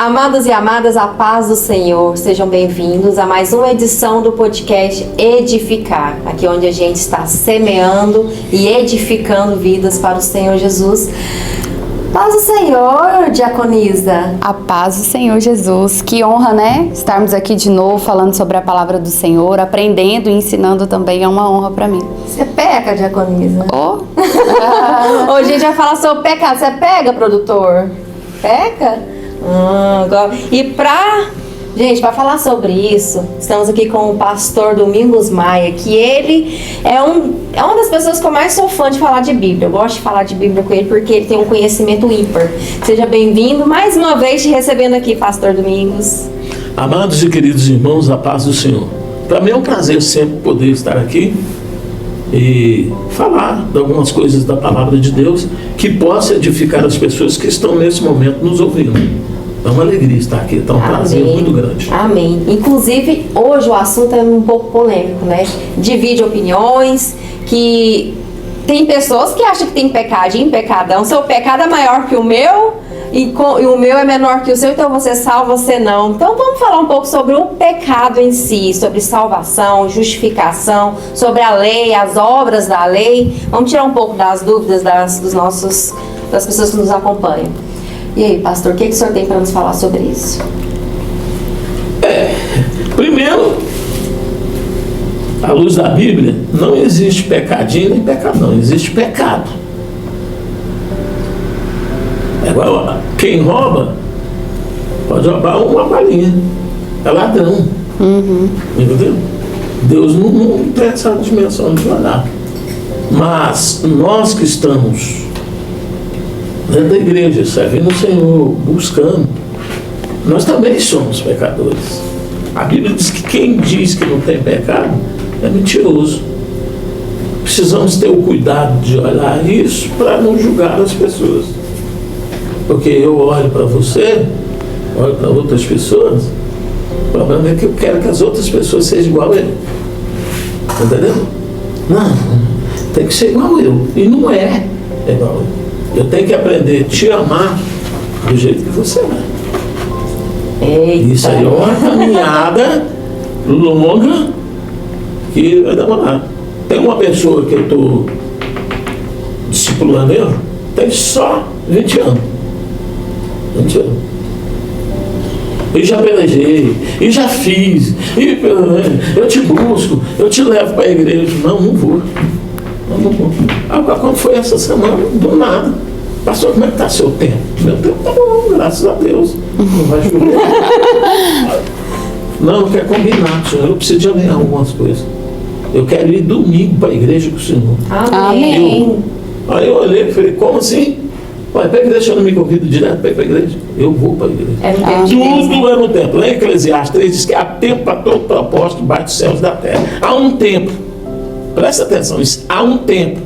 Amados e amadas, a paz do Senhor, sejam bem-vindos a mais uma edição do podcast Edificar, aqui onde a gente está semeando e edificando vidas para o Senhor Jesus. Paz do Senhor, diaconisa. A paz do Senhor Jesus. Que honra, né? Estarmos aqui de novo falando sobre a palavra do Senhor, aprendendo e ensinando também, é uma honra para mim. Você peca, diaconisa? Oh. Hoje a gente vai falar sobre pecado. Você pega, produtor? Peca? E para falar sobre isso, estamos aqui com o pastor Domingos Maia, que ele é uma das pessoas que eu mais sou fã de falar de Bíblia. Eu gosto de falar de Bíblia com ele porque ele tem um conhecimento ímpar. Seja bem-vindo mais uma vez te recebendo aqui, pastor Domingos. Amados e queridos irmãos, a paz do Senhor. Para mim é um prazer sempre poder estar aqui e falar de algumas coisas da palavra de Deus que possa edificar as pessoas que estão nesse momento nos ouvindo. É uma alegria estar aqui, é um prazer muito grande. Amém. Inclusive, hoje o assunto é um pouco polêmico, né? Divide opiniões, que tem pessoas que acham que tem pecadinho, pecadão. Seu pecado é maior que o meu e o meu é menor que o seu, então você salva, você não. Então vamos falar um pouco sobre o pecado em si, sobre salvação, justificação, sobre a lei, as obras da lei. Vamos tirar um pouco das dúvidas das pessoas que nos acompanham. E aí, pastor, o que o senhor tem para nos falar sobre isso? Primeiro, à luz da Bíblia, não existe pecadinho nem pecadão, existe pecado. É igual quem rouba, pode roubar uma balinha, é ladrão. Entendeu? Deus não tem essa dimensão de olhar. Mas nós que estamos dentro da igreja, servindo o Senhor, buscando, nós também somos pecadores. A Bíblia diz que quem diz que não tem pecado é mentiroso. Precisamos ter o cuidado de olhar isso para não julgar as pessoas. Porque eu olho para você, olho para outras pessoas, o problema é que eu quero que as outras pessoas sejam igual a eu. Entendeu? Não, tem que ser igual a eu. E não é igual a eu. Eu tenho que aprender a te amar do jeito que você é. Eita. Isso aí é uma caminhada longa que vai demorar. Tem uma pessoa que eu estou discipulando, tem só 20 anos. 20 anos. E já pelejei, e já fiz, e eu te busco, eu te levo para a igreja. Não vou. Quando foi essa semana, do nada. Pastor, como é que está seu tempo? Meu tempo está bom, graças a Deus. Não vai chover. Não quer combinar, Senhor. Eu preciso de alinhar algumas coisas. Eu quero ir domingo para a igreja com o Senhor. Amém. Aí eu olhei e falei, como assim? Vai para a igreja, eu não me convido direto para ir para a igreja. Eu vou para a igreja. Tudo é no tempo. Lá em Eclesiastes 3 diz que há tempo para todo propósito debaixo dos céus e da terra. Há um tempo. Presta atenção, isso há um tempo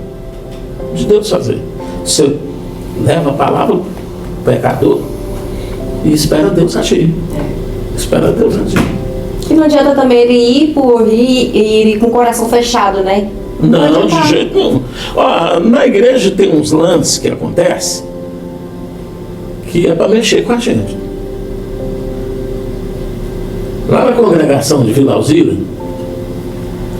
de Deus fazer. Você leva a palavra ao pecador e espera Deus agir. Espera Deus agir. E não adianta também ele ir com o coração fechado, né? Não, de jeito nenhum. Ó, na igreja tem uns lances que acontecem que é para mexer com a gente. Lá na congregação de Vila Alzira,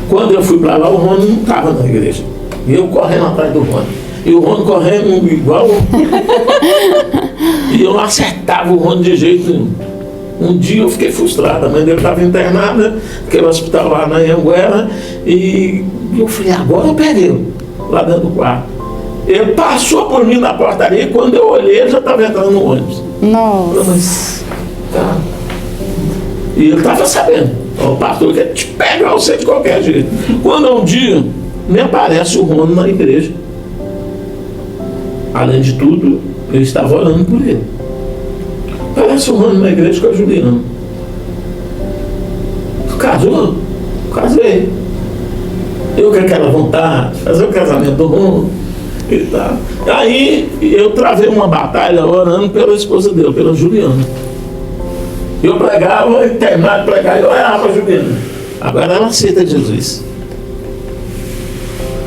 quando eu fui para lá, o Rony não estava na igreja. E eu correndo atrás do Rony. E o Rony correndo igual. E eu não acertava o Rony de jeito nenhum. Um dia eu fiquei frustrado. A mãe dele estava internada, naquele hospital lá na Anhanguera. E eu falei, agora eu peguei lá dentro do quarto. Ele passou por mim na portaria. Quando eu olhei, ele já estava entrando no ônibus. Nossa. Mas, tá. E ele estava sabendo. O pastor quer te pegar você de qualquer jeito. Quando um dia me aparece o Rony na igreja. Além de tudo, eu estava orando por ele. Aparece o Rony na igreja com a Juliana. Tu casou? Casei. Eu com aquela vontade de fazer o casamento do Rony e tal. Aí eu travei uma batalha orando pela esposa dele, pela Juliana. Eu pregava, e terminava de pregar, eu olhava a Juliana. Agora ela aceita Jesus.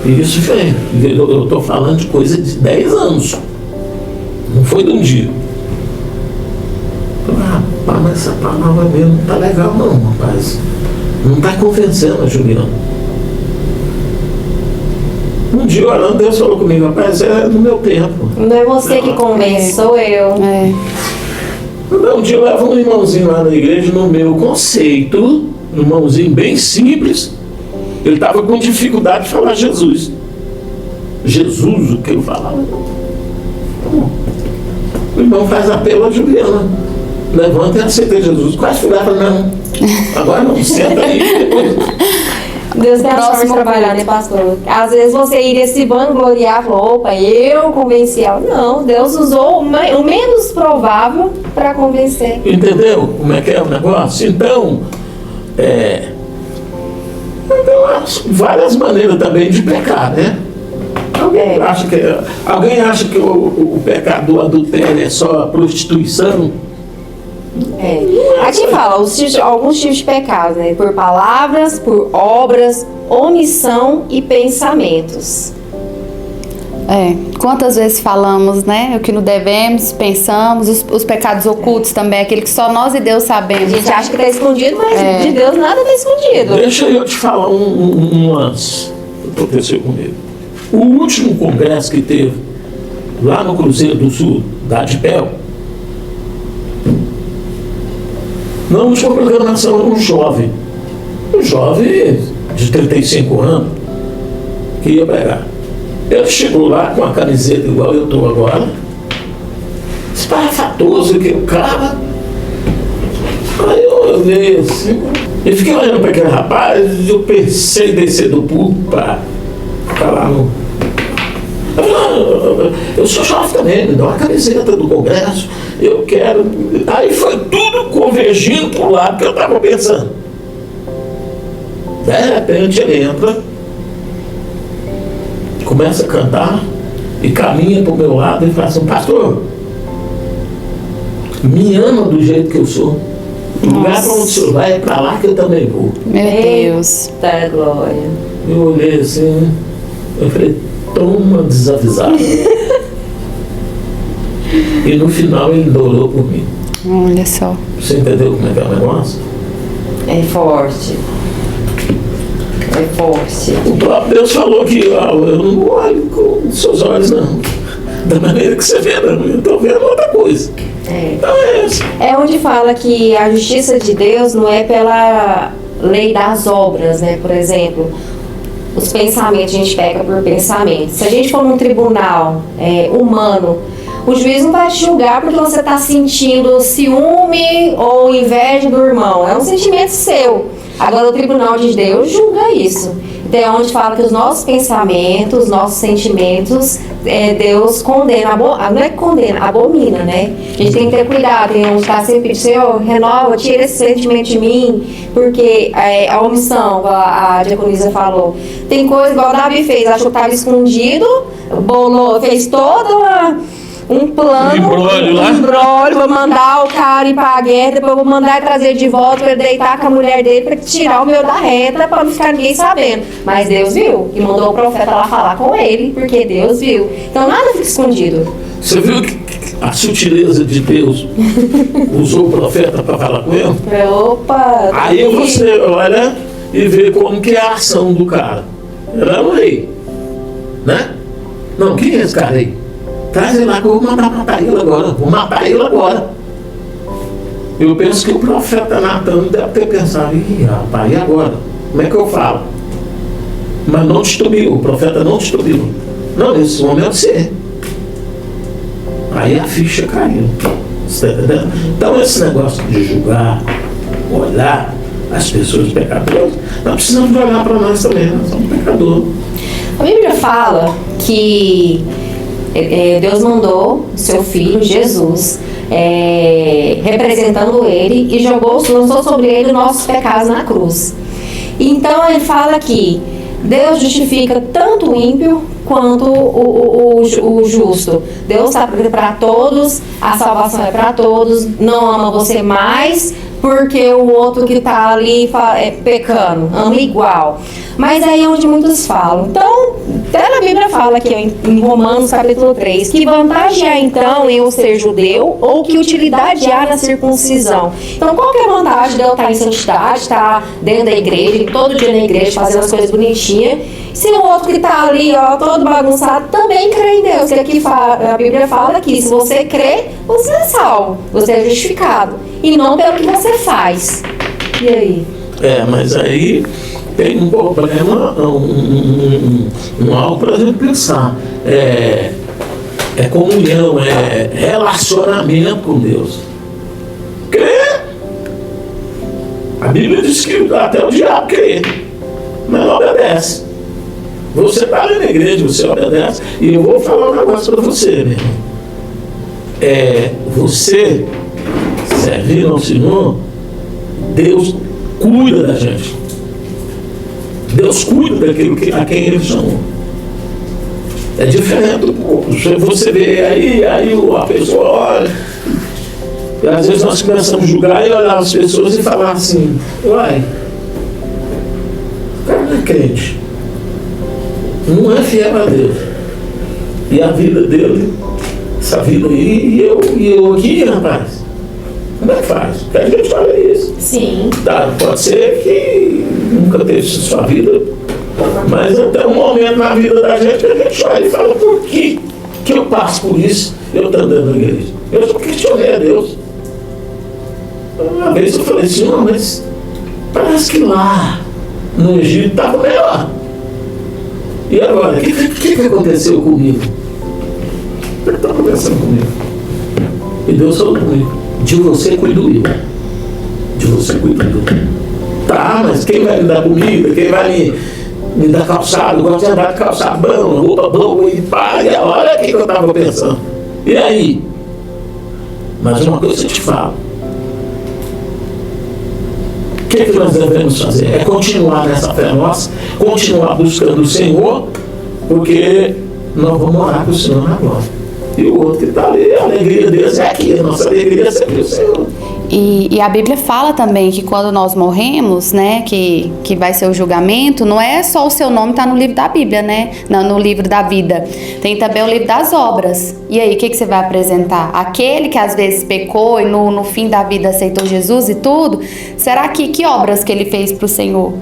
E isso foi, eu estou falando de coisa de 10 anos. Não foi de um dia. essa palavra mesmo não tá legal não, rapaz. Não tá convencendo a Juliana. Um dia orando, Deus falou comigo, rapaz, é no meu tempo. Não é você que convence, sou eu. É. Um dia eu levo um irmãozinho lá na igreja, no meu conceito, um irmãozinho bem simples, ele estava com dificuldade de falar Jesus. Jesus, o que eu falava? O irmão faz apelo a Juliana. Levanta e aceita Jesus. Quase fui lá e falei, não, agora não, senta aí. Deus tem a sorte de Próximo trabalhar, né, pastor? Às vezes você iria se vangloriar, falou, opa, eu convenci ela. Não, Deus usou o menos provável para convencer. Entendeu como é que é o negócio? Então, há várias maneiras também de pecar, né? Alguém acha que o pecado do adultério é só a prostituição? Aqui fala alguns tipos de pecados, né? Por palavras, por obras, omissão e pensamentos. Quantas vezes falamos, né? O que não devemos, pensamos, os pecados ocultos também, aquele que só nós e Deus sabemos. A gente acha que está escondido, mas de Deus nada está escondido. Deixa eu te falar um lance que aconteceu comigo. O último congresso que teve lá no Cruzeiro do Sul, da Adipel, na última programação era um jovem de 35 anos que ia pregar. Ele chegou lá com a camiseta igual eu estou agora, esparrafatoso, que o cara. Aí eu olhei assim, e fiquei olhando para aquele rapaz, eu pensei em descer do púlpito para ficar lá no. Eu sou jovem também, me dá uma camiseta do congresso, eu quero. Aí foi tudo convergindo para o lado que eu estava pensando. De repente ele entra, começa a cantar e caminha para o meu lado e fala assim, pastor, me ama do jeito que eu sou. O lugar para onde o senhor vai é para lá que eu também vou. Meu Deus. Eita glória. Eu olhei assim, eu falei, toma desavisado. E no final ele orou por mim. Olha só. Você entendeu como é que é o negócio? É forte. É forte. O próprio Deus falou que eu não olho com seus olhos não. Da maneira que você vê, não. Eu estou vendo outra coisa. Então é isso. É onde fala que a justiça de Deus não é pela lei das obras, né? Por exemplo, os pensamentos, a gente pega por pensamento. Se a gente for num tribunal humano, o juiz não vai te julgar porque você está sentindo ciúme ou inveja do irmão. É um sentimento seu. Agora o tribunal de Deus julga isso. Então é onde fala que os nossos pensamentos, os nossos sentimentos, Deus condena, não é que condena, abomina, né? A gente tem que ter cuidado, tem que estar sempre pedindo, Senhor, renova, tira esse sentimento de mim, porque a omissão, a diaconisa falou, tem coisa igual o Davi fez, achou que estava escondido, bolou, fez toda um plano, embrólio, vou mandar o cara ir pra guerra, depois vou mandar ele trazer de volta pra ele deitar com a mulher dele pra tirar o meu da reta pra não ficar ninguém sabendo. Mas Deus viu e mandou o profeta lá falar com ele, porque Deus viu. Então nada fica escondido. Você viu que a sutileza de Deus usou o profeta para falar com ele? Opa! Aí você olha e vê como que é a ação do cara. Ele é um rei, né? Não, quem é esse cara aí? Traz ele lá que eu vou mandar matar ele agora. Vou matar ele agora. Eu penso que o profeta Natan deve ter pensado, ih, rapaz, e agora? Como é que eu falo? Mas não titubeou, o profeta não titubeou. Não, nesse momento você. Aí a ficha caiu. Você tá entendendo? Então esse negócio de julgar, olhar as pessoas pecadoras, nós precisamos de olhar para nós também, nós somos pecadores. A Bíblia fala que Deus mandou o seu filho, Jesus, representando ele, e lançou sobre ele os nossos pecados na cruz. Então ele fala que Deus justifica tanto o ímpio quanto o justo. Deus está para todos, a salvação é para todos, não ama você mais porque o outro que tá ali pecando, ama igual. Mas aí é onde muitos falam. Então, até na Bíblia fala aqui em Romanos capítulo 3, que vantagem há então em eu ser judeu ou que utilidade há na circuncisão? Então, qual que é a vantagem de eu estar em santidade, estar dentro da igreja, todo dia na igreja, fazendo as coisas bonitinhas, se o outro que está ali, ó, todo bagunçado, também crê em Deus? Que aqui a Bíblia fala que se você crê, você é salvo, você é justificado, e não pelo que você faz. E aí? Mas aí tem um problema, algo para a gente pensar. É comunhão, é relacionamento com Deus. Crer. A Bíblia diz que até o diabo crê, mas não obedece. Você está ali na igreja, você obedece. E eu vou falar um negócio para você, meu irmão. Você servindo ao Senhor, Deus cuida da gente. Deus cuida daquilo a quem Ele chamou. É diferente um pouco. Você vê aí a pessoa olha. E às vezes nós começamos a julgar e olhar as pessoas e falar assim: uai, o cara não é crente, não é fiel a Deus. E a vida dele, essa vida aí, e eu aqui, rapaz, como é que faz? Que a gente fala isso. Sim. Tá, pode ser que nunca teve sua vida, mas até um momento na vida da gente que a gente olha e fala: por que eu passo por isso? Eu estou andando na igreja. Eu só questionei a Deus. Uma vez eu falei assim: não, mas parece que lá no Egito estava melhor. E agora, o que aconteceu comigo? O que está acontecendo comigo? E Deus falou comigo: de você cuido eu. De você cuido eu. Tá, mas quem vai me dar comida? Quem vai me dar calçado? Eu gosto de andar de calçado bom, roupa boa e pá. E olha o que eu estava pensando. E aí? Mas uma coisa eu te falo. O que nós devemos fazer? É continuar nessa fé nossa, continuar buscando o Senhor, porque nós vamos orar com o Senhor na glória. E o outro que está ali, a alegria de Deus é aqui, a nossa alegria é sempre o Senhor. E a Bíblia fala também que quando nós morremos, né, que vai ser o julgamento, não é só o seu nome tá no livro da Bíblia, né, não, no livro da vida. Tem também o livro das obras. E aí, o que você vai apresentar? Aquele que às vezes pecou e no fim da vida aceitou Jesus e tudo, será que obras que ele fez para o Senhor?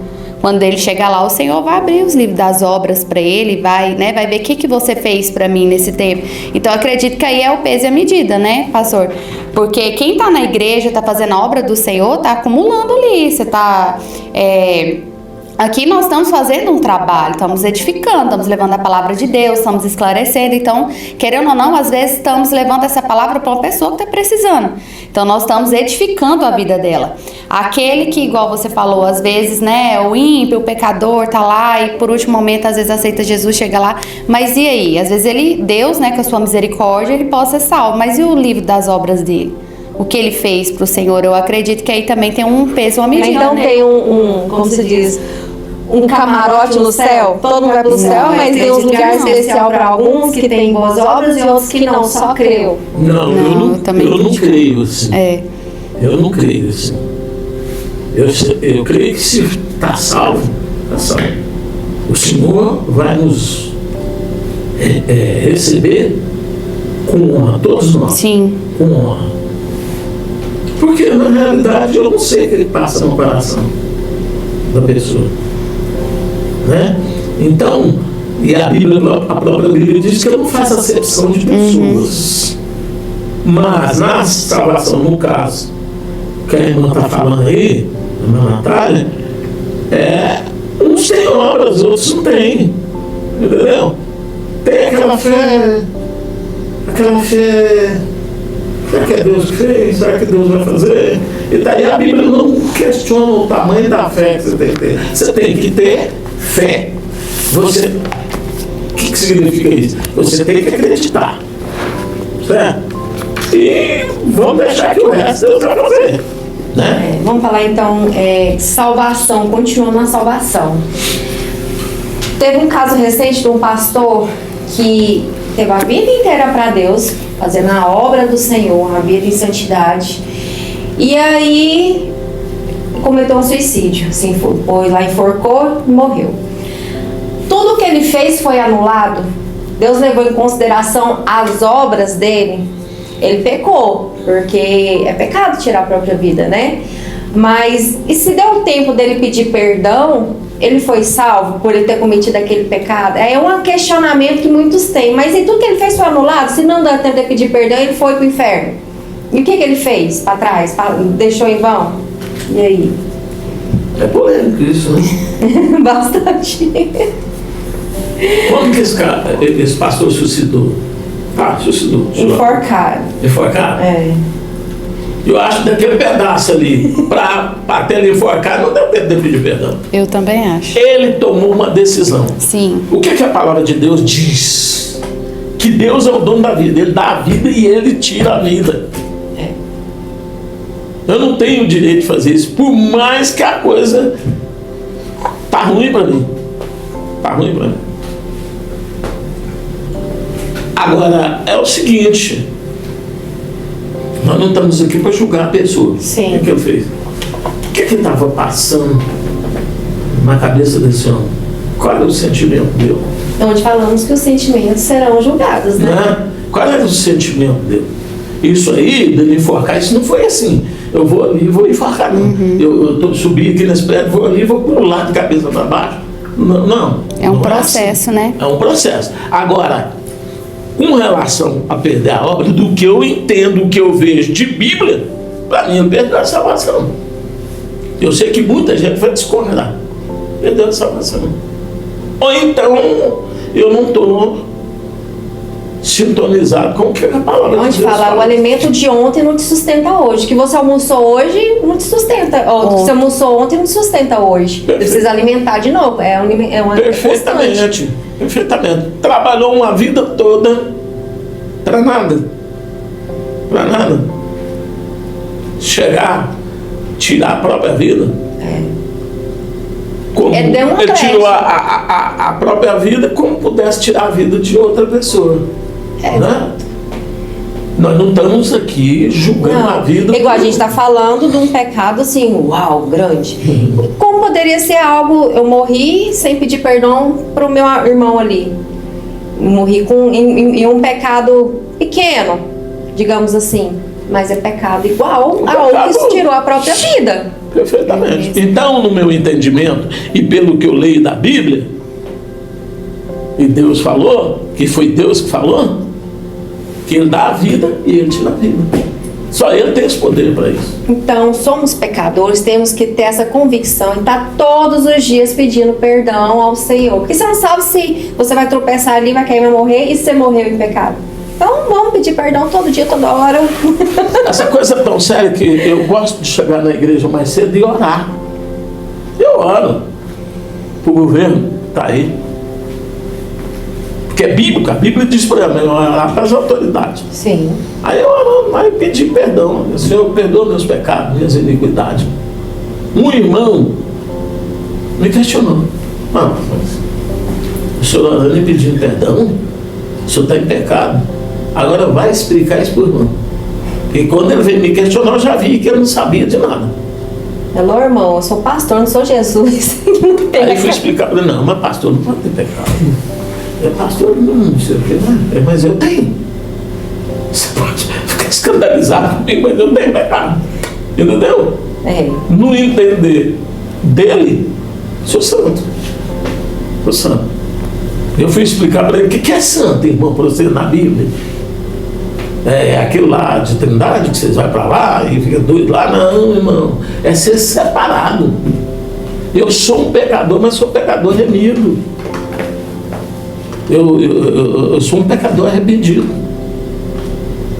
Quando ele chegar lá, o Senhor vai abrir os livros das obras para ele, vai ver o que você fez para mim nesse tempo. Então, eu acredito que aí é o peso e a medida, né, pastor? Porque quem está na igreja, está fazendo a obra do Senhor, está acumulando ali. Você está... Aqui nós estamos fazendo um trabalho, estamos edificando, estamos levando a palavra de Deus, estamos esclarecendo. Então, querendo ou não, às vezes estamos levando essa palavra para uma pessoa que está precisando. Então, nós estamos edificando a vida dela. Aquele que, igual você falou, às vezes, né, o ímpio, o pecador, tá lá e por último momento, às vezes aceita Jesus, chega lá. Mas e aí? Às vezes Deus, né, com a sua misericórdia, ele pode ser salvo. Mas e o livro das obras dele? O que ele fez para o Senhor? Eu acredito que aí também tem um peso, uma medida, então, né? Tem como se diz, um camarote no céu. Todo mundo vai pro céu, mas tem um lugar especial para alguns que tem boas obras e outros que não, só creu. Não, eu não creio assim. Eu não creio assim. Eu creio que se está salvo, está salvo. O Senhor vai nos receber com honra, todos nós. Sim. Com honra. Porque na realidade eu não sei o que ele passa no coração da pessoa, né? Então, e a própria Bíblia diz que eu não faço acepção de pessoas. Mas na salvação, no caso que a irmã está falando aí, a irmã Natália, uns têm obras, outros não têm, entendeu? Tem aquela fé, será que é Deus que fez? Será que Deus vai fazer? E daí a Bíblia não questiona o tamanho da fé que você tem que ter. Você tem que ter fé. O que significa isso? Você tem que acreditar. Certo? E vamos deixar que o resto Deus vai fazer. Né? Vamos falar então salvação, continuando na salvação. Teve um caso recente de um pastor que teve a vida inteira para Deus, fazendo a obra do Senhor, a vida em santidade. E aí cometeu um suicídio, assim, foi lá, enforcou e morreu. Tudo que ele fez foi anulado. Deus levou em consideração as obras dele. Ele pecou, porque é pecado tirar a própria vida, né? Mas, e se deu o tempo dele pedir perdão, ele foi salvo por ele ter cometido aquele pecado? É um questionamento que muitos têm. Mas e tudo que ele fez foi anulado? Se não deu tempo de pedir perdão, ele foi pro inferno. E o que ele fez para trás? Deixou em vão? E aí? É polêmico isso, né? Bastante. Quando que esse pastor suicidou? Suicidou. Enforcado. Enforcado? É. Eu acho que daquele pedaço ali, para até ele enforcar, não deu tempo de pedir perdão. Eu também acho. Ele tomou uma decisão. Sim. O que a palavra de Deus diz? Que Deus é o dono da vida. Ele dá a vida e ele tira a vida. Eu não tenho o direito de fazer isso, por mais que a coisa tá ruim para mim. Tá ruim para mim. Agora, é o seguinte, nós não estamos aqui para julgar a pessoa. Sim. O que ele fez? O que estava passando na cabeça desse homem? Qual era o sentimento dele? Onde falamos que os sentimentos serão julgados, né? Né? Qual era o sentimento dele? Isso aí, dele enforcar, isso não foi assim. Eu vou ali e vou enforcar, não. Eu subi aqui nesse prédio, vou ali e vou pular de cabeça para baixo. Não, não. É um Não processo, assim. né? É um processo. Agora, com relação a perder a obra, do que eu entendo, o que eu vejo de Bíblia, para mim, ele perdeu a salvação. Eu sei que muita gente vai discordar. Perdeu a salvação. Ou então, eu não estou sintonizado com o que a palavra Onde de Deus fala, o alimento de ontem não te sustenta hoje. O que você almoçou hoje não te sustenta. Ou o que você almoçou ontem não te sustenta hoje. Você precisa alimentar de novo. É uma Perfeitamente. constante. Perfeitamente. Trabalhou uma vida toda para nada. Para nada. Chegar, tirar a própria vida. Como Deu um ele tirou crédito. a própria vida, como pudesse tirar a vida de outra pessoa. Né? Nós não estamos aqui julgando a vida. Igual a gente está falando de um pecado assim, uau, grande. Como poderia ser algo, eu morri sem pedir perdão para o meu irmão ali. Morri em um pecado pequeno, digamos assim. Mas é pecado igual ao que tirou a própria vida. Perfeitamente. Então, no meu entendimento, e pelo que eu leio da Bíblia, e Deus falou, que foi Deus que falou, que Ele dá a vida e Ele tira a vida. Só Ele tem esse poder para isso. Então, somos pecadores, temos que ter essa convicção e estar todos os dias pedindo perdão ao Senhor. Porque você não sabe se você vai tropeçar ali, vai cair, vai morrer, e se você morreu em pecado. Então, vamos pedir perdão todo dia, toda hora. Essa coisa é tão séria que eu gosto de chegar na igreja mais cedo e orar. Eu oro para o governo, tá aí. Porque é bíblico, a Bíblia diz para mim, orar para as autoridades. Sim. Aí eu oro lá e pedi perdão. Senhor, perdoa meus pecados, minhas iniquidades. Um irmão me questionou. Não, o senhor orando e pedindo perdão? O senhor está em pecado? Agora vai explicar isso para o irmão. E quando ele veio me questionar, eu já vi que ele não sabia de nada. Alô, irmão, eu sou pastor, não sou Jesus. Não tem Aí fui explicar para ele, não, mas pastor não pode ter pecado. É pastor, não sei o que, mas eu tenho. Você pode ficar escandalizado comigo, mas eu tenho pecado. Entendeu? No entender dele, sou santo. Sou santo. Eu fui explicar para ele o que é santo, irmão, para você na Bíblia. É aquilo lá de Trindade, que vocês vão para lá e fica doido lá. Não, irmão. É ser separado. Eu sou um pecador, mas sou pecador remido. Eu sou um pecador arrependido.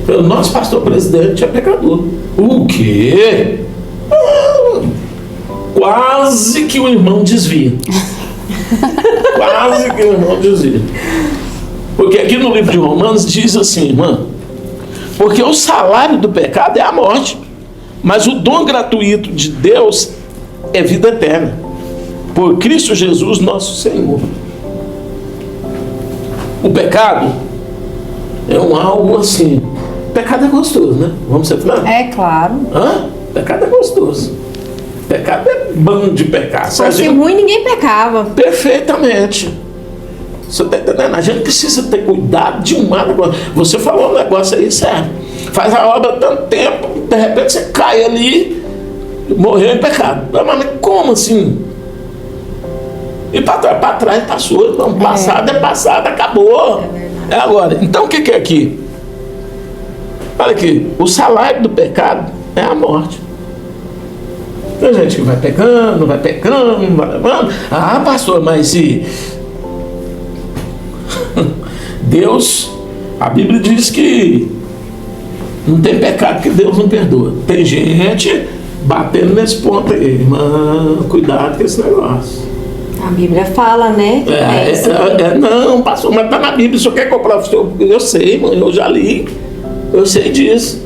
O nosso pastor presidente é pecador. O quê? Quase que o irmão desvia. Quase que o irmão desvia. Porque aqui no livro de Romanos diz assim, irmão, porque o salário do pecado é a morte, mas o dom gratuito de Deus é vida eterna, por Cristo Jesus nosso Senhor. O pecado é algo assim. Pecado é gostoso, né? Vamos ser claros? É claro. Hã? Pecado é gostoso. Pecado é bom de pecar. Se fosse ruim, ninguém pecava. Perfeitamente. Você tá entendendo? A gente precisa ter cuidado demais. Você falou um negócio aí, certo? Faz a obra tanto tempo, de repente você cai ali e morreu em pecado. Mas como assim? E para trás passou. Então, passado é passado, acabou. É agora. Então o que é aqui? Olha aqui, o salário do pecado é a morte. Tem gente que vai pecando, vai levando. Ah, pastor, mas se Deus, a Bíblia diz que não tem pecado que Deus não perdoa. Tem gente batendo nesse ponto aí, irmã, cuidado com esse negócio. A Bíblia fala, né? Não, pastor, mas tá na Bíblia, o senhor quer comprar o senhor? Eu sei, mãe, eu já li, eu sei disso.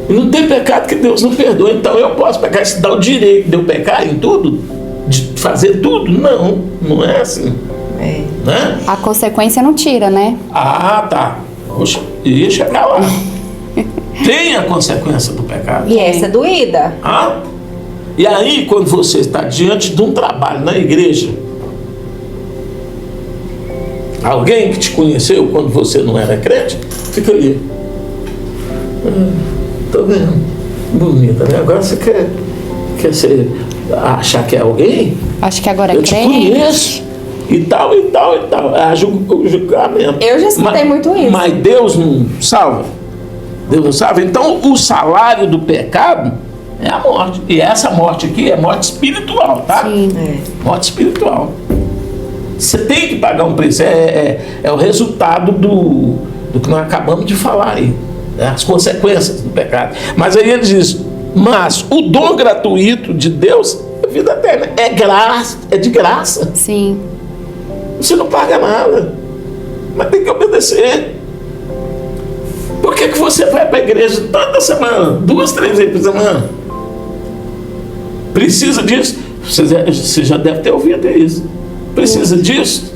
E não tem pecado que Deus não perdoa, então eu posso pecar. Se dá o direito de eu pecar em tudo, de fazer tudo? Não, não é assim. Né? A consequência não tira, né? Ah, tá. Poxa, ia chegar lá. Tem a consequência do pecado. E essa é doída. Ah? E aí, quando você está diante de um trabalho na igreja, alguém que te conheceu quando você não era crente, fica ali. Tô vendo. Bonita, né? Agora você quer achar que é alguém? Acho que agora é Eu crente. te conheço. E tal. É o julgamento. Eu já escutei muito isso. Mas Deus não salva. Deus não salva. Então, o salário do pecado é a morte. E essa morte aqui é morte espiritual, tá? Sim. Morte espiritual. Você tem que pagar um preço. É o resultado do que nós acabamos de falar aí. Né? As consequências do pecado. Mas aí ele diz, mas o dom gratuito de Deus é vida eterna. É graça, é de graça. Sim. Você não paga nada. Mas tem que obedecer. Por que você vai para a igreja toda semana? 2, 3 vezes por semana? Precisa disso? Você já deve ter ouvido isso. Precisa disso?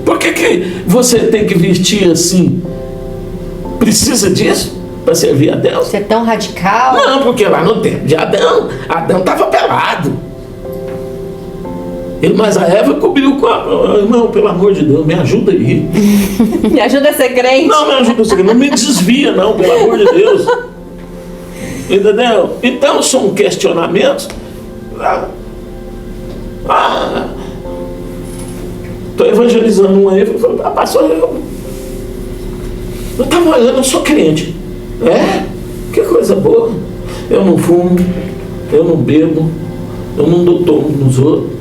Por que você tem que vestir assim? Precisa disso? Para servir a Deus? Você é tão radical. Não, porque lá no tempo de Adão estava pelado. Mas a Eva cobriu com a... Irmão, pelo amor de Deus, me ajuda aí. Me ajuda a ser crente. Não, me ajuda a ser crente. Não me desvia, não, pelo amor de Deus. Entendeu? Então, são questionamentos. Estou evangelizando um aí. Eu falei, pastor, eu estava olhando, eu sou crente. Que coisa boa. Eu não fumo, eu não bebo, eu não dou tombo nos outros.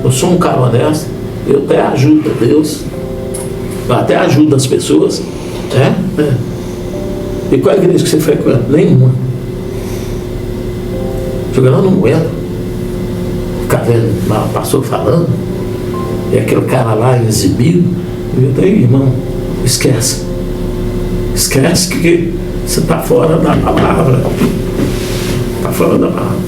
Eu sou um cara honesto, eu até ajudo a Deus, eu até ajudo as pessoas. E qual é a igreja que você frequenta? Nenhuma. Chega lá no Moeda, ficar vendo lá o pastor falando, e aquele cara lá exibido, eu digo, irmão, esquece que você está fora da palavra. Está fora da palavra.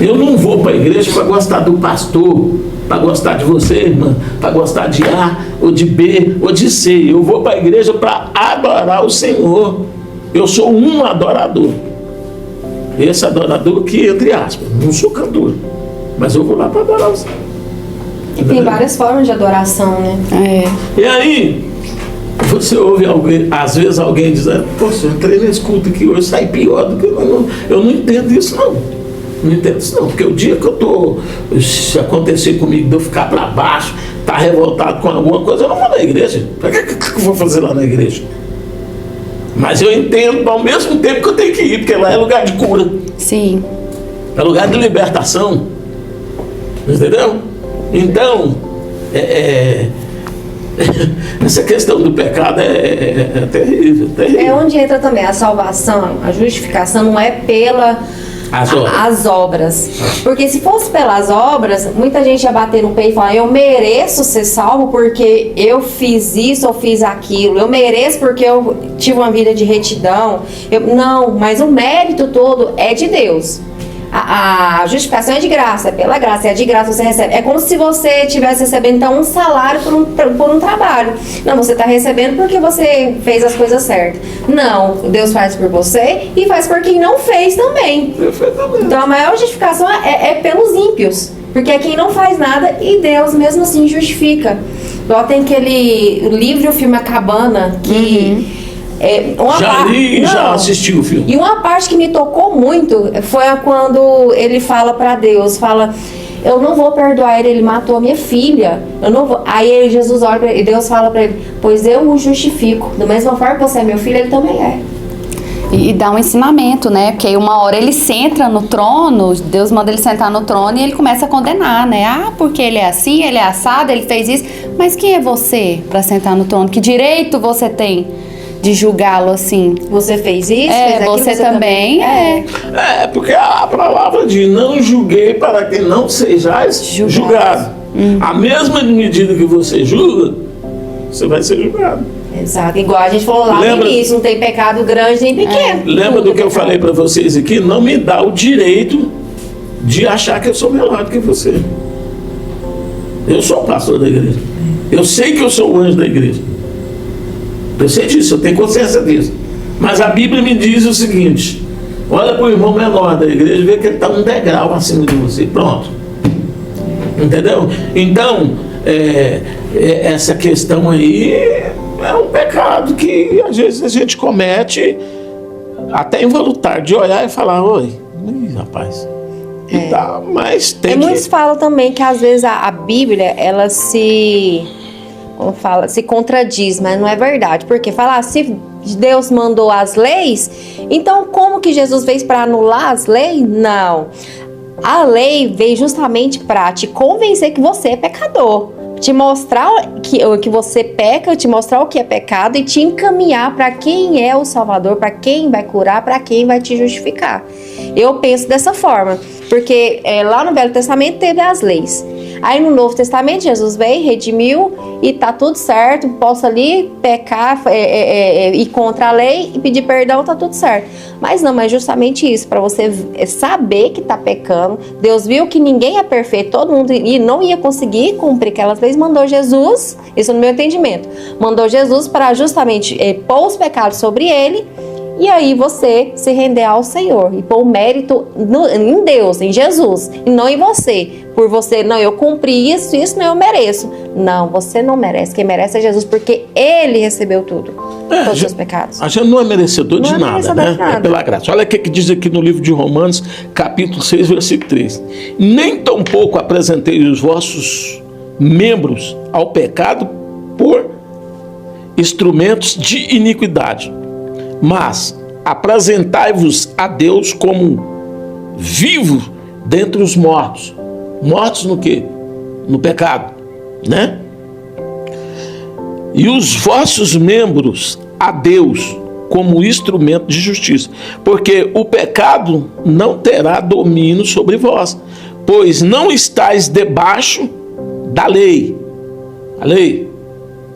Eu não vou para a igreja para gostar do pastor, para gostar de você, irmã, para gostar de A, ou de B, ou de C. Eu vou para a igreja para adorar o Senhor. Eu sou um adorador. Esse adorador que, entre aspas, não sou cantor, mas eu vou lá para adorar o Senhor. E tem várias formas de adoração, né? E aí, você ouve alguém, às vezes alguém dizendo, poxa, eu entrei nesse culto aqui hoje, saí pior do que eu não entendo isso não. Não entendo isso não, porque o dia que eu tô, se acontecer comigo de eu ficar para baixo, tá revoltado com alguma coisa, eu não vou na igreja. Para que eu vou fazer lá na igreja? Mas eu entendo ao mesmo tempo que eu tenho que ir, porque lá é lugar de cura. Sim. É lugar de libertação. Entendeu? Então, essa questão do pecado é terrível, terrível. É onde entra também a salvação, a justificação não é pela as obras. Porque se fosse pelas obras, muita gente ia bater no peito e falar, eu mereço ser salvo porque eu fiz isso, eu fiz aquilo, eu mereço porque eu tive uma vida de retidão. Não, mas o mérito todo é de Deus. A justificação é de graça, é pela graça, é de graça você recebe. É como se você estivesse recebendo então um salário por um trabalho. Não, você está recebendo porque você fez as coisas certas. Não, Deus faz por você e faz por quem não fez também. Perfeitamente. Então a maior justificação é pelos ímpios, porque é quem não faz nada e Deus mesmo assim justifica. Igual tem aquele livro e o filme A Cabana, que já assisti o filme. E uma parte que me tocou muito foi quando ele fala pra Deus, eu não vou perdoar ele matou a minha filha, eu não vou. Aí Jesus olha pra ele, e Deus fala pra ele, pois eu o justifico, da mesma forma que você é meu filho, ele também é. E dá um ensinamento, né? Porque aí uma hora ele senta no trono, Deus manda ele sentar no trono e ele começa a condenar, né? Ah, porque ele é assim, ele é assado, ele fez isso. Mas quem é você para sentar no trono? Que direito você tem de julgá-lo assim? Você fez isso, fez aquilo, você também é. Porque a palavra diz, não julguei para que não sejais julgado. A mesma medida que você julga, você vai ser julgado. Exato, igual a gente falou lá no início, não tem pecado grande nem pequeno. Lembra do que eu falei para vocês aqui? Não me dá o direito de achar que eu sou melhor do que você. Eu sou o pastor da igreja. Eu sei que eu sou o anjo da igreja. Eu sei disso, eu tenho consciência disso. Mas a Bíblia me diz o seguinte: olha para o irmão menor da igreja e vê que ele está um degrau acima de você. Pronto. Entendeu? Então, essa questão aí é um pecado que às vezes a gente comete até involuntário, de olhar e falar, oi, rapaz. Tá, mas tem muitos falam também que às vezes a Bíblia, ela se contradiz, mas não é verdade. Porque falar, se Deus mandou as leis, então como que Jesus fez para anular as leis? Não. A lei veio justamente para te convencer que você é pecador, te mostrar que você peca, te mostrar o que é pecado e te encaminhar para quem é o Salvador, para quem vai curar, para quem vai te justificar. Eu penso dessa forma, porque lá no Velho Testamento teve as leis. Aí no Novo Testamento Jesus veio, redimiu e tá tudo certo, posso ali pecar, ir contra a lei e pedir perdão, tá tudo certo. Mas não, mas justamente isso, para você saber que tá pecando. Deus viu que ninguém é perfeito, todo mundo não ia conseguir cumprir aquelas leis, mandou Jesus, isso no meu entendimento, mandou Jesus para justamente pôr os pecados sobre ele. E aí você se render ao Senhor e pôr o mérito em Deus, em Jesus, e não em você. Por você, não, eu cumpri isso não eu mereço. Não, você não merece. Quem merece é Jesus, porque Ele recebeu tudo, todos os seus pecados. A gente não é merecedor de nada, né? É pela graça. Olha o que diz aqui no livro de Romanos, capítulo 6, versículo 3. Nem tampouco apresentei os vossos membros ao pecado por instrumentos de iniquidade, mas apresentai-vos a Deus como vivo dentre os mortos. Mortos no quê? No pecado, né? E os vossos membros a Deus como instrumento de justiça, porque o pecado não terá domínio sobre vós, pois não estáis debaixo da lei. A lei.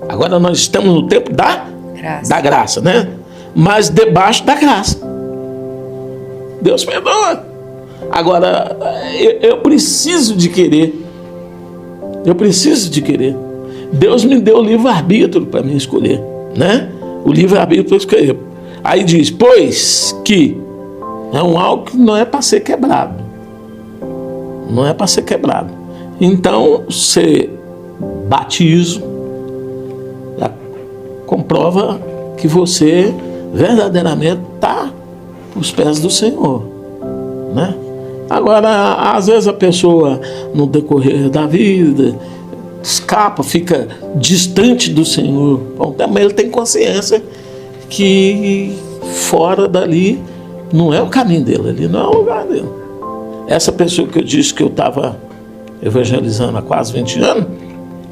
Agora nós estamos no tempo da graça, né? Mas debaixo da graça. Deus perdoa. Agora, eu preciso de querer. Eu preciso de querer. Deus me deu o livre-arbítrio para mim escolher, né? O livre-arbítrio para escolher. Aí diz, pois que é algo que não é para ser quebrado. Não é para ser quebrado. Então, você batismo comprova que você verdadeiramente está aos pés do Senhor, né? Agora, às vezes a pessoa, no decorrer da vida, escapa, fica distante do Senhor. Bom, também ele tem consciência que fora dali não é o caminho dele, ali não é o lugar dele. Essa pessoa que eu disse que eu estava evangelizando há quase 20 anos,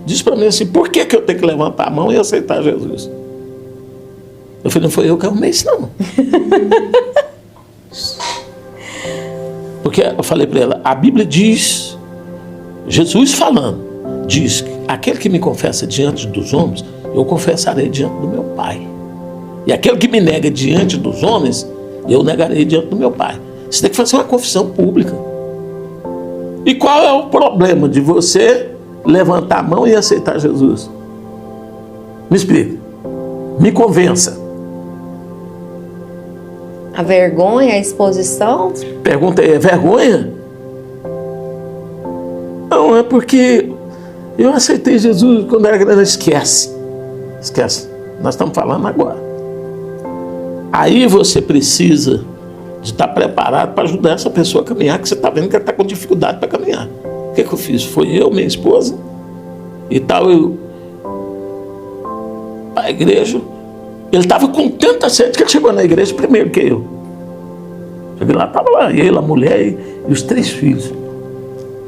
disse para mim assim, por que eu tenho que levantar a mão e aceitar Jesus? Eu falei, não foi eu que arrumei isso, não. Porque eu falei para ela, a Bíblia diz, Jesus falando, diz que aquele que me confessa diante dos homens, eu confessarei diante do meu Pai. E aquele que me nega diante dos homens, eu negarei diante do meu Pai. Você tem que fazer uma confissão pública. E qual é o problema de você levantar a mão e aceitar Jesus? Me explica. Me convença. A vergonha, a exposição? Pergunta aí, é vergonha? Não, é porque eu aceitei Jesus quando era criança. Esquece. Esquece. Nós estamos falando agora. Aí você precisa de estar preparado para ajudar essa pessoa a caminhar, que você está vendo que ela está com dificuldade para caminhar. O que eu fiz? Foi eu, minha esposa e tal, eu a igreja. Ele estava com tanta sede que ele chegou na igreja primeiro que eu. Cheguei lá, estava lá, ele, a mulher e os 3 filhos.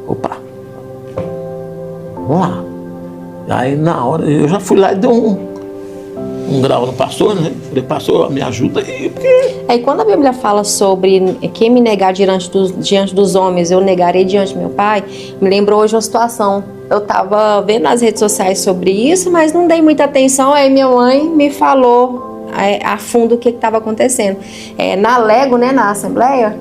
Opa, vamos lá. Aí na hora, eu já fui lá e dei um grau no pastor, né? Falei, pastor, me ajuda aí, porque... Aí quando a Bíblia fala sobre quem me negar diante dos homens, eu negarei diante do meu Pai, me lembrou hoje uma situação. Eu tava vendo nas redes sociais sobre isso, mas não dei muita atenção, aí minha mãe me falou a fundo o que estava acontecendo. Na Lego, né, na Assembleia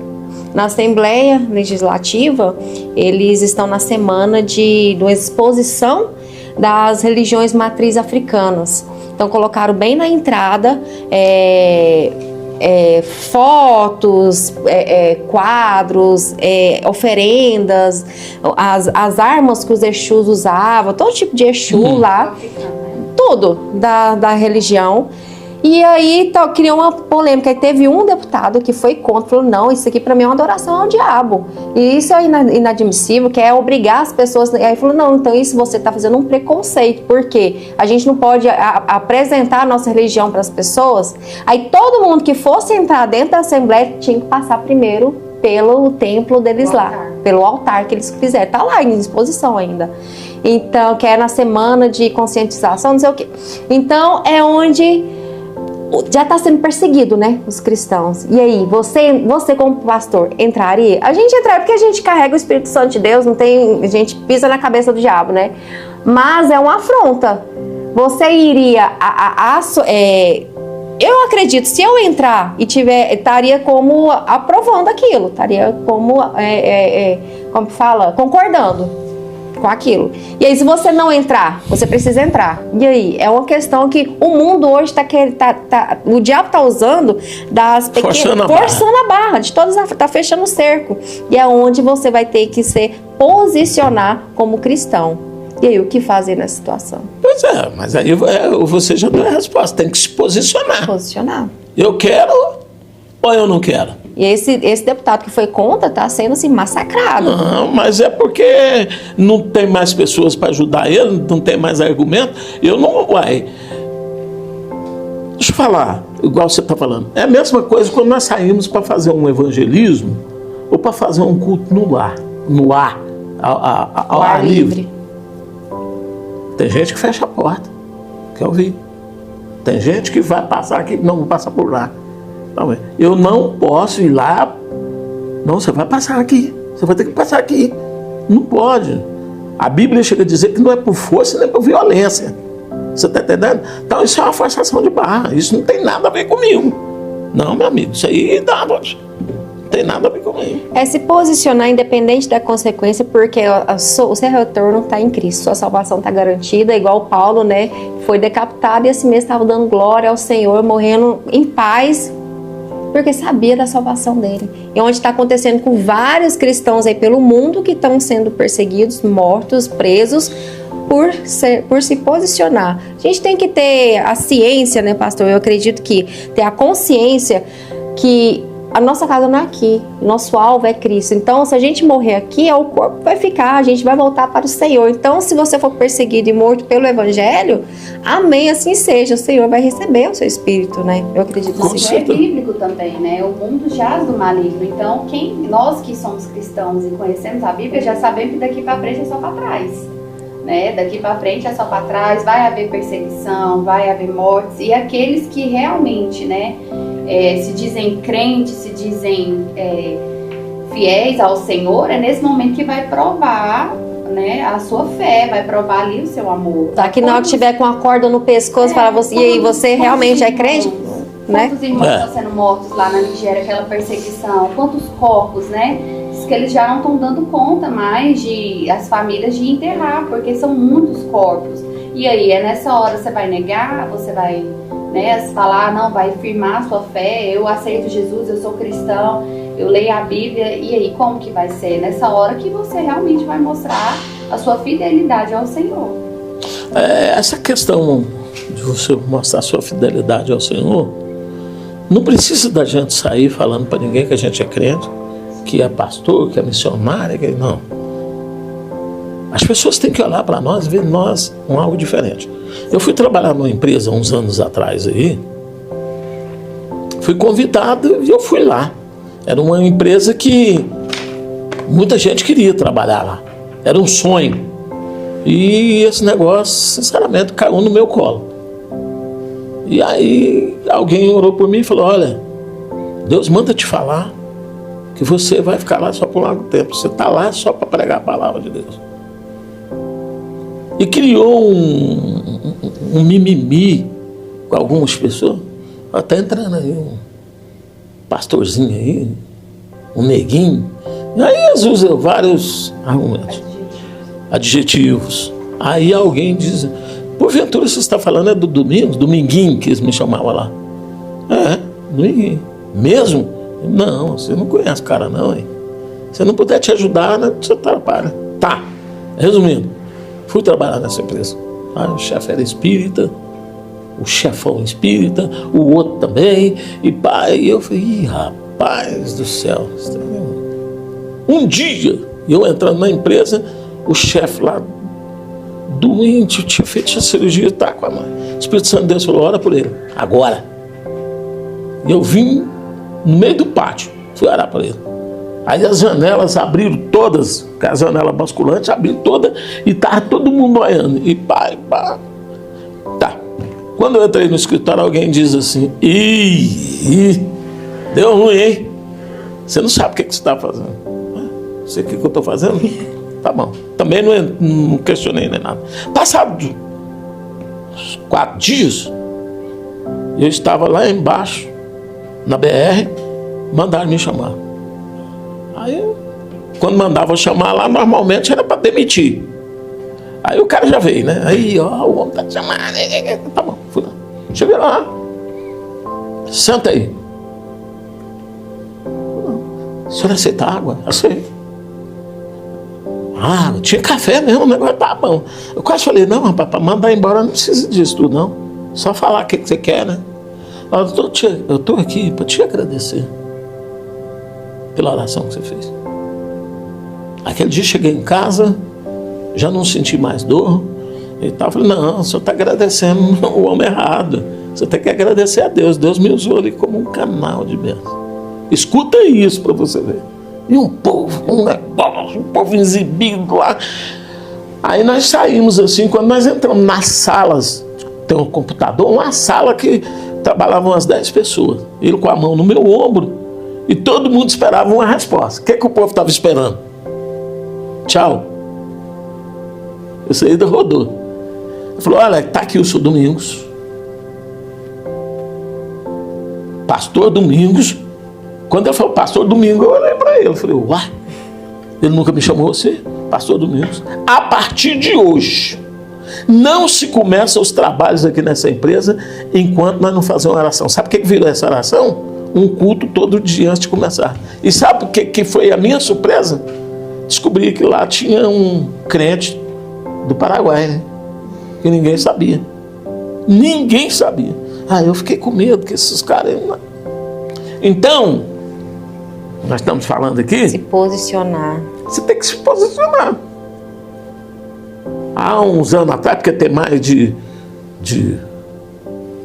Legislativa, eles estão na semana de uma exposição das religiões matriz africanas. Então colocaram bem na entrada fotos, quadros, oferendas, as armas que os Exus usavam, todo tipo de Exu lá, tudo da religião. E aí criou uma polêmica. E teve um deputado que foi contra, falou, não, isso aqui para mim é uma adoração ao diabo. E isso é inadmissível, que é obrigar as pessoas. E aí falou, não, então isso você está fazendo um preconceito, porque a gente não pode apresentar a nossa religião para as pessoas. Aí todo mundo que fosse entrar dentro da Assembleia tinha que passar primeiro pelo templo deles lá, pelo altar que eles fizeram. Tá lá em exposição ainda. Então, que é na semana de conscientização, não sei o quê. Então, é onde já está sendo perseguido, né, os cristãos. E aí, você como pastor, entraria? A gente entraria porque a gente carrega o Espírito Santo de Deus, não tem, a gente pisa na cabeça do diabo, né? Mas é uma afronta. Você iria eu acredito, se eu entrar e estaria como aprovando aquilo, estaria como, como fala, concordando com aquilo. E aí, se você não entrar, você precisa entrar. E aí, é uma questão que o mundo hoje o diabo está usando das pequenas, forçando a barra, de todos, está fechando o cerco. E é onde você vai ter que se posicionar como cristão. E aí, o que fazer nessa situação? Pois é, mas aí você já deu a resposta, tem que se posicionar. Posicionar. Eu quero ou eu não quero? E esse deputado que foi contra está sendo assim, massacrado. Não, mas é porque não tem mais pessoas para ajudar ele, não tem mais argumento. Eu não... Deixa eu falar, igual você está falando. É a mesma coisa quando nós saímos para fazer um evangelismo ou para fazer um culto no ar, ao ar livre. Tem gente que fecha a porta, quer ouvir. Tem gente que vai passar aqui, não, vou passar por lá. Eu não posso ir lá. Não, você vai passar aqui. Você vai ter que passar aqui. Não pode. A Bíblia chega a dizer que não é por força nem por violência. Você está entendendo? Então isso é uma forçação de barra. Isso não tem nada a ver comigo. Não, meu amigo. Isso aí dá, não tem nada a ver comigo. É se posicionar independente da consequência, porque o seu retorno está em Cristo. Sua salvação está garantida, igual Paulo, né? Foi decapitado e assim mesmo estava dando glória ao Senhor, morrendo em paz, porque sabia da salvação dele. E onde está acontecendo com vários cristãos aí pelo mundo que estão sendo perseguidos, mortos, presos, por se posicionar. A gente tem que ter a ciência, né, pastor? Eu acredito que ter a consciência que a nossa casa não é aqui, nosso alvo é Cristo. Então, se a gente morrer aqui, o corpo vai ficar, a gente vai voltar para o Senhor. Então, se você for perseguido e morto pelo Evangelho, amém, assim seja, o Senhor vai receber o seu espírito, né? Eu acredito assim. Isso é bíblico também, né? O mundo jaz do maligno. Então, nós que somos cristãos e conhecemos a Bíblia, já sabemos que daqui para frente é só para trás. Né? Daqui para frente é só para trás, vai haver perseguição, vai haver mortes. E aqueles que realmente, né, se dizem crentes, se dizem fiéis ao Senhor, é nesse momento que vai provar, né, a sua fé, vai provar ali o seu amor. Tá, que na hora que tiver com a corda no pescoço, falar você, e aí, você realmente é crente? né? Quantos irmãos estão sendo mortos lá na Nigéria, aquela perseguição? Quantos corpos, né? Diz que eles já não estão dando conta mais as famílias de enterrar, porque são muitos corpos. E aí, é nessa hora você vai negar, você vai, né, falar, não, vai firmar a sua fé, eu aceito Jesus, eu sou cristão, eu leio a Bíblia, e aí como que vai ser? Nessa hora que você realmente vai mostrar a sua fidelidade ao Senhor. Essa questão de você mostrar a sua fidelidade ao Senhor, não precisa da gente sair falando para ninguém que a gente é crente, que é pastor, que é missionário, não. As pessoas têm que olhar para nós e ver em nós algo diferente. Eu fui trabalhar numa empresa uns anos atrás aí, fui convidado e eu fui lá. Era uma empresa que muita gente queria trabalhar lá. Era um sonho. E esse negócio, sinceramente, caiu no meu colo. E aí alguém orou por mim e falou, olha, Deus manda te falar que você vai ficar lá só por um longo tempo. Você está lá só para pregar a palavra de Deus. E criou um mimimi com algumas pessoas. Até entrando aí um pastorzinho aí, um neguinho. E aí eles usam vários argumentos, adjetivos. Aí alguém diz, porventura você está falando é do Dominguinho, que eles me chamavam lá. Dominguinho. Mesmo? Não, você não conhece o cara não, hein? Se não puder te ajudar, né, você atrapalha. Tá, resumindo, fui trabalhar nessa empresa. O chefe era espírita, o chefão espírita, o outro também. E eu falei, rapaz do céu. Um dia, eu entrando na empresa, o chefe lá, doente, tinha feito a cirurgia, tá com a mãe. O Espírito Santo de Deus falou, ora por ele, agora. E eu vim no meio do pátio, fui orar por ele. Aí as janelas abriram todas, a janela basculante abriu toda e estava todo mundo olhando. E pá. Tá. Quando eu entrei no escritório, alguém diz assim, deu ruim, hein? Você não sabe o que você está fazendo. Sei o que eu estou fazendo? Tá bom. Também não questionei nem nada. Passado uns 4 dias, eu estava lá embaixo, na BR, mandaram me chamar. Aí, quando mandavam chamar lá, normalmente era para demitir. Aí o cara já veio, né? Aí, o homem tá te chamando. Tá bom, fui lá. Cheguei lá. Senta aí. O senhor aceita água? Aceito. Tinha café mesmo, o negócio tá bom. Eu quase falei, não, rapaz, para mandar embora não precisa disso tudo, não. Só falar o que você quer, né? Eu estou aqui para te agradecer pela oração que você fez. Aquele dia cheguei em casa, já não senti mais dor e tal. Falei, não, o senhor está agradecendo o homem errado. Você tem que agradecer a Deus. Deus me usou ali como um canal de bênção. Escuta isso para você ver. E um povo exibido lá. Aí nós saímos assim, quando nós entramos nas salas, tem um computador, uma sala que trabalhavam umas 10 pessoas. Ele com a mão no meu ombro e todo mundo esperava uma resposta. O que o povo estava esperando? Tchau. Esse aí rodou. Ele falou, olha, está aqui o senhor Domingos. Pastor Domingos. Quando ele falou Pastor Domingos, eu olhei para ele. Eu falei, uai, ele nunca me chamou assim? Pastor Domingos. A partir de hoje, não se começa os trabalhos aqui nessa empresa enquanto nós não fazemos uma oração. Sabe o que virou essa oração? Um culto todo dia antes de começar. E sabe o que foi a minha surpresa? Descobri que lá tinha um crente do Paraguai, né? Que ninguém sabia. Ninguém sabia. Eu fiquei com medo que esses caras... Então, nós estamos falando aqui... Se posicionar. Você tem que se posicionar. Há uns anos atrás, porque tem mais de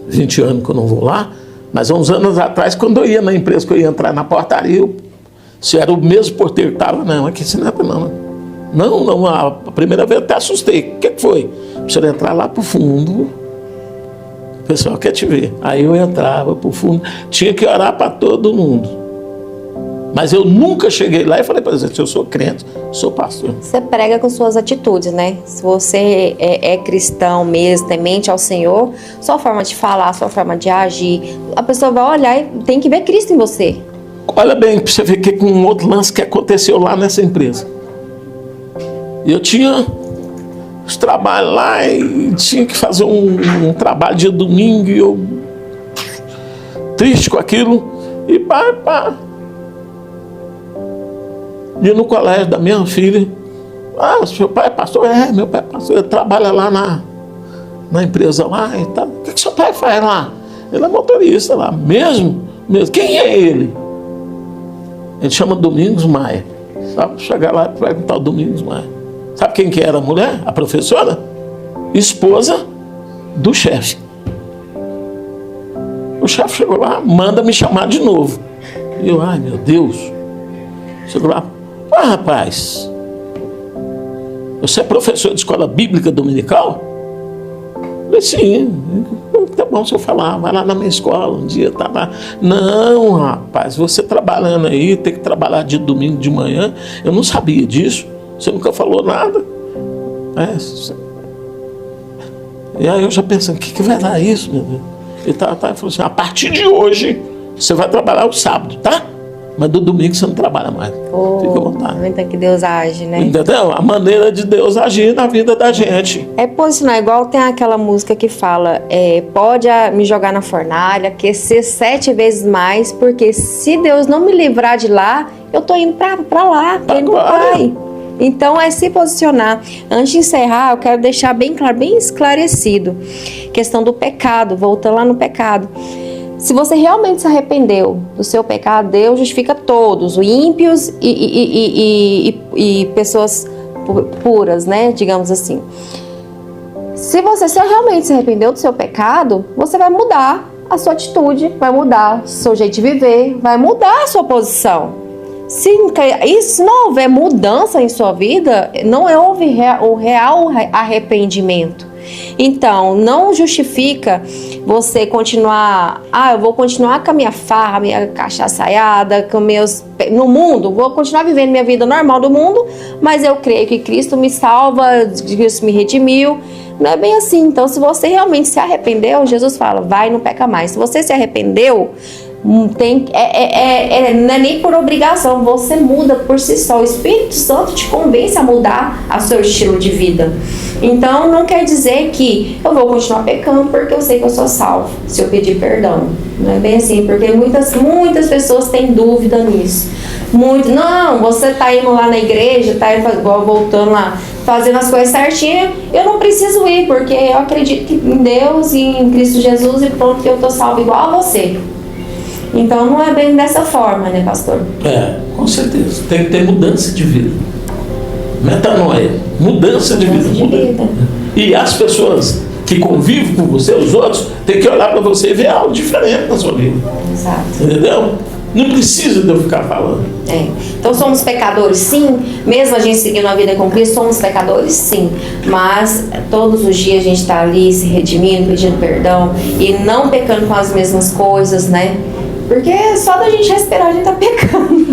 20 anos que eu não vou lá, mas há uns anos atrás, quando eu ia na empresa, que eu ia entrar na portaria, se era o mesmo porteiro que estava, não, aqui se não entra não. Não, a primeira vez eu até assustei. O que foi? Precisa entrar lá pro fundo, o pessoal quer te ver. Aí eu entrava pro fundo, tinha que orar para todo mundo. Mas eu nunca cheguei lá e falei para você, eu sou crente, sou pastor. Você prega com suas atitudes, né? Se você é cristão mesmo, temente ao Senhor, sua forma de falar, sua forma de agir, a pessoa vai olhar e tem que ver Cristo em você. Olha bem, para você ver que com um outro lance que aconteceu lá nessa empresa. Eu tinha os trabalhos lá e tinha que fazer um trabalho de domingo e eu triste com aquilo. E pá. E no colégio da minha filha, seu pai é pastor? Meu pai é pastor, ele trabalha lá na empresa lá e tal. O que seu pai faz lá? Ele é motorista lá, mesmo. Quem é ele? Ele chama Domingos Maia. Sabe? Chegar lá e perguntar o Domingos Maia. Sabe quem que era a mulher? A professora? Esposa do chefe. O chefe chegou lá, manda me chamar de novo. E eu, ai meu Deus. Chegou lá, rapaz, você é professor de escola bíblica dominical? Eu falei, sim. Tá bom se eu falar, vai lá na minha escola um dia, tá lá. Não, rapaz, você trabalhando aí, tem que trabalhar de domingo de manhã. Eu não sabia disso, você nunca falou nada. E aí eu já pensando, o que vai dar isso, meu Deus? Ele falou assim, a partir de hoje, você vai trabalhar o sábado, tá? Mas do domingo você não trabalha mais. Fica à vontade. Então que Deus age, né? Entendeu? A maneira de Deus agir na vida da gente. É posicionar, igual tem aquela música que fala, pode me jogar na fornalha, aquecer 7 vezes mais, porque se Deus não me livrar de lá, eu tô indo pra lá, tô indo pro Pai. Então é se posicionar. Antes de encerrar, eu quero deixar bem claro, bem esclarecido, questão do pecado, voltando lá no pecado. Se você realmente se arrependeu do seu pecado, Deus justifica todos, os ímpios e pessoas puras, né? Digamos assim. Se você realmente se arrependeu do seu pecado, você vai mudar a sua atitude, vai mudar o seu jeito de viver, vai mudar a sua posição. Se não houver mudança em sua vida, não houve o real arrependimento. Então, não justifica você continuar, eu vou continuar com a minha farra, minha cachaçaiada, com no mundo, vou continuar vivendo minha vida normal do mundo, mas eu creio que Cristo me salva, Cristo me redimiu. Não é bem assim. Então, se você realmente se arrependeu, Jesus fala, vai, não peca mais. Se você se arrependeu, não é nem por obrigação, você muda por si só. O Espírito Santo te convence a mudar o seu estilo de vida. Então não quer dizer que eu vou continuar pecando porque eu sei que eu sou salvo, se eu pedir perdão. Não é bem assim, porque muitas pessoas têm dúvida nisso. Não, você tá indo lá na igreja, tá igual voltando lá, fazendo as coisas certinho, eu não preciso ir, porque eu acredito em Deus e em Cristo Jesus e pronto, que eu tô salvo igual a você. Então não é bem dessa forma, né, pastor? Com certeza. Tem que ter mudança de vida. Metanoia, mudança de vida. E as pessoas que convivem com você, os outros, tem que olhar para você e ver algo diferente na sua vida. Exato. Entendeu? Não precisa de eu ficar falando. Então somos pecadores, sim. Mesmo a gente seguindo a vida com Cristo, somos pecadores, sim. Mas todos os dias a gente está ali se redimindo, pedindo perdão e não pecando com as mesmas coisas, né? Porque só da gente respirar a gente tá pecando.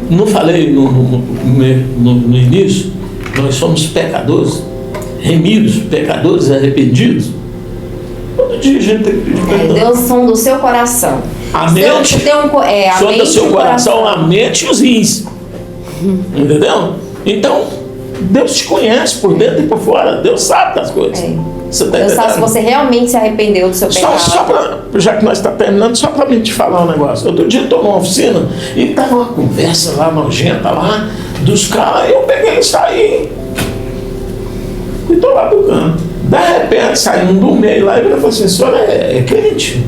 Não falei no início, nós somos pecadores, remidos, pecadores arrependidos. Todo dia a gente tem que pedir perdão. Deus sonda o seu coração. A mente, sonda o seu coração, a mente e os rins. Entendeu? Então, Deus te conhece por dentro e por fora. Deus sabe das coisas. Deus sabe se você realmente se arrependeu do seu pecado. Já que nós estamos terminando, só para mim te falar um negócio. Outro dia eu estou numa oficina e estava uma conversa lá nojenta lá dos caras. Eu peguei e saí. E estou lá do canto. De repente, saindo do meio lá, e ele falou assim: senhor é crente?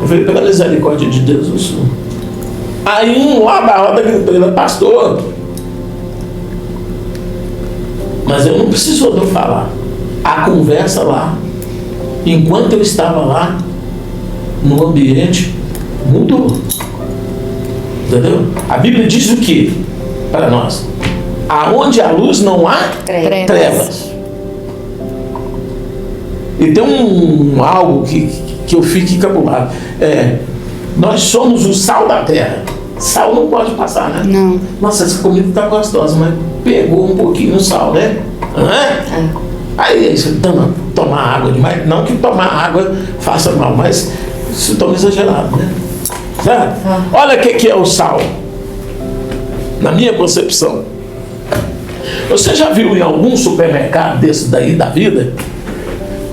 Eu falei: pela misericórdia de Deus, eu sou. Aí um lá da roda gritou: ele é pastor. Mas eu não precisou de eu falar. A conversa lá, enquanto eu estava lá, no ambiente, mudou. Entendeu? A Bíblia diz o que para nós? Aonde há luz não há trevas. E tem algo que eu fico encabulado. Nós somos o sal da terra. Sal não pode passar, né? Não. Nossa, essa comida tá gostosa, mas pegou um pouquinho no sal, né? Não é? Aí você toma água demais. Não que tomar água faça mal, mas se toma exagerado, né? Certo? Olha o que é o sal. Na minha concepção. Você já viu em algum supermercado desse daí da vida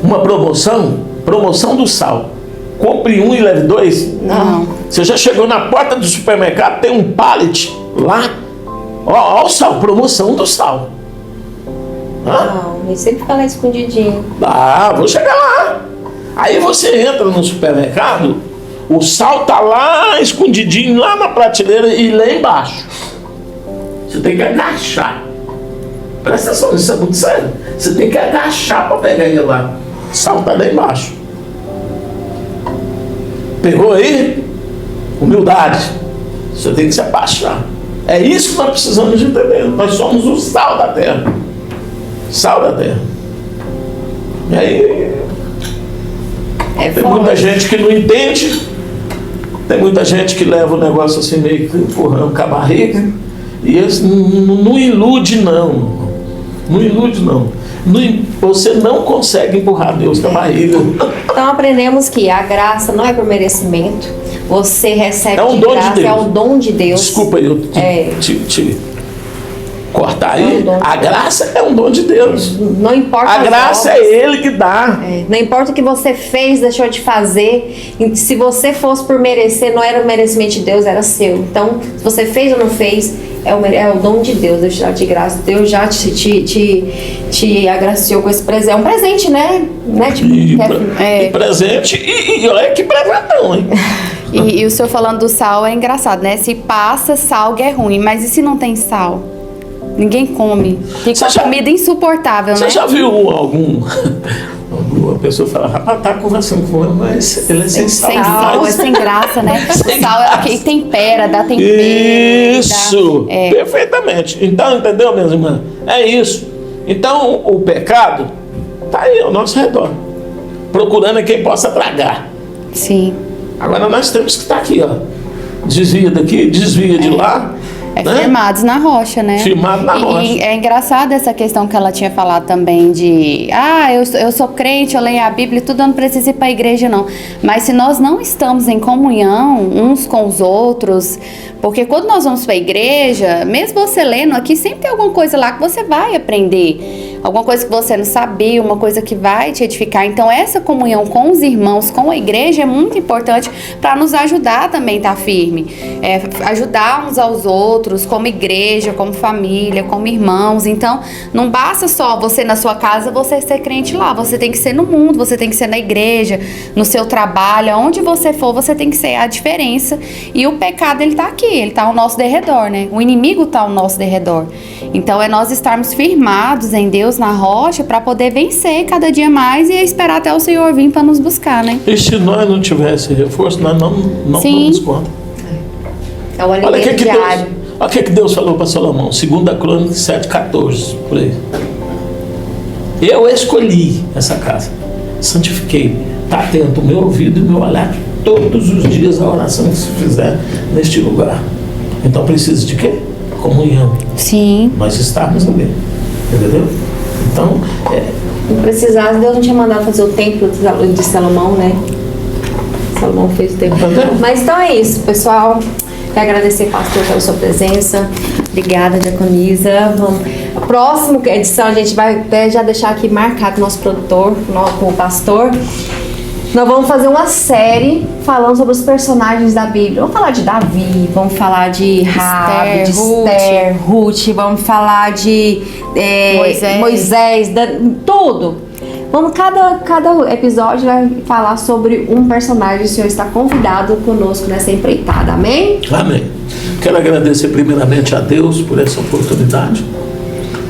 uma promoção do sal? Compre um e leve dois? Não. Você já chegou na porta do supermercado, tem um pallet lá, ó o sal, promoção do sal. Não, ele sempre fica lá escondidinho. Ah, vou chegar lá. Aí você entra no supermercado, o sal tá lá escondidinho, lá na prateleira e lá embaixo. Você tem que agachar. Presta atenção, isso é muito sério. Você tem que agachar para pegar ele lá. O sal tá lá embaixo. Pegou aí? Humildade. Você tem que se abaixar. É isso que nós precisamos de entender. Nós somos o sal da terra. Sal da terra. E aí tem muita gente que não entende. Tem muita gente que leva o negócio assim meio que empurrando com a barriga. E esse não ilude não. Não ilude não. Você não consegue empurrar Deus com a barriga. Então aprendemos que a graça não é por merecimento. Você recebe É um de dom graça, de Deus. é um dom de Deus. Desculpa eu te cortar aí. A graça é um dom de Deus. Não importa A as graça obras. é Ele que dá. Não importa o que você fez, deixou de fazer. Se você fosse por merecer, não era o merecimento de Deus, era seu. Então, se você fez ou não fez, é o dom de Deus. Deus te dá de graça. Deus já te agraciou com esse presente. É um presente, né? Tipo, E presente. E olha que presentão, hein? E o senhor falando do sal é engraçado, né? Se passa, sal é ruim. Mas e se não tem sal? Ninguém come. Fica uma comida insuportável, né? Você já viu alguma pessoa falar, rapaz, tá conversando com ele, mas ele é sem sal. Sem sal, é sem graça, né? O sal é o que tempera, dá tempero. Isso! Perfeitamente. Então, entendeu, minhas irmãs? É isso. Então, o pecado tá aí ao nosso redor, procurando quem possa tragar. Sim. Agora nós temos que estar aqui, ó. Desvia daqui, desvia de lá. Né? Firmados na rocha, né? Firmado na rocha. E é engraçado essa questão que ela tinha falado também de eu sou crente, eu leio a Bíblia e tudo, eu não preciso ir para a igreja não. Mas se nós não estamos em comunhão uns com os outros, porque quando nós vamos para a igreja, mesmo você lendo aqui, sempre tem alguma coisa lá que você vai aprender. Alguma coisa que você não sabia, uma coisa que vai te edificar. Então essa comunhão com os irmãos, com a igreja é muito importante para nos ajudar também a estar firme. Ajudar uns aos outros, como igreja, como família, como irmãos. Então não basta só você na sua casa, você ser crente lá. Você tem que ser no mundo, você tem que ser na igreja, no seu trabalho, aonde você for, você tem que ser a diferença. E o pecado, ele tá aqui, ele tá ao nosso derredor, né? O inimigo tá ao nosso derredor. Então é nós estarmos firmados em Deus, na rocha, para poder vencer cada dia mais e esperar até o Senhor vir para nos buscar, né? E se nós não tivéssemos reforço, nós não damos conta. É o alimento diário. Olha o que Deus falou para Salomão, 2 Crônicas 7,14, por aí. Eu escolhi essa casa, santifiquei, está atento o meu ouvido e o meu olhar todos os dias a oração que se fizer neste lugar. Então precisa de quê? Comunhão. Sim. Nós estamos ali, entendeu? Então, não precisasse, Deus não tinha mandado fazer o templo de Salomão, né? Salomão fez o templo. Mas então é isso, pessoal. Quero agradecer, pastor, pela sua presença. Obrigada, diaconisa. A próxima edição a gente vai até já deixar aqui marcado com o nosso produtor, com o pastor. Nós vamos fazer uma série falando sobre os personagens da Bíblia. Vamos falar de Davi, vamos falar de Raabe, de Esther, Ruth, vamos falar de Moisés, tudo. Cada episódio vai falar sobre um personagem. O Senhor está convidado conosco nessa empreitada. Amém? Amém. Quero agradecer primeiramente a Deus por essa oportunidade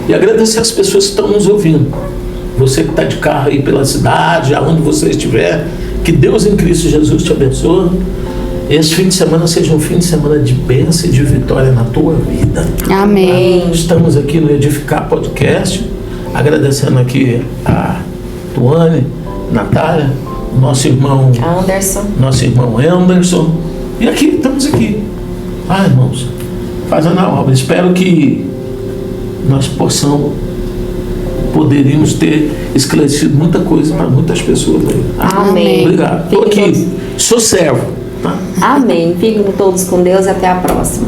e agradecer as pessoas que estão nos ouvindo. Você que está de carro aí pela cidade, aonde você estiver, que Deus em Cristo Jesus te abençoe. Esse fim de semana seja um fim de semana de bênção e de vitória na tua vida. Amém. Estamos aqui no Edificar Podcast, agradecendo aqui a Tuane, Natália, nosso irmão Anderson. E aqui, estamos aqui. Ah, irmãos, fazendo a obra. Espero que nós poderíamos ter esclarecido muita coisa para muitas pessoas aí. Amém. Obrigado. Estou aqui, sou servo. Tá? Amém. Fiquem todos com Deus e até a próxima.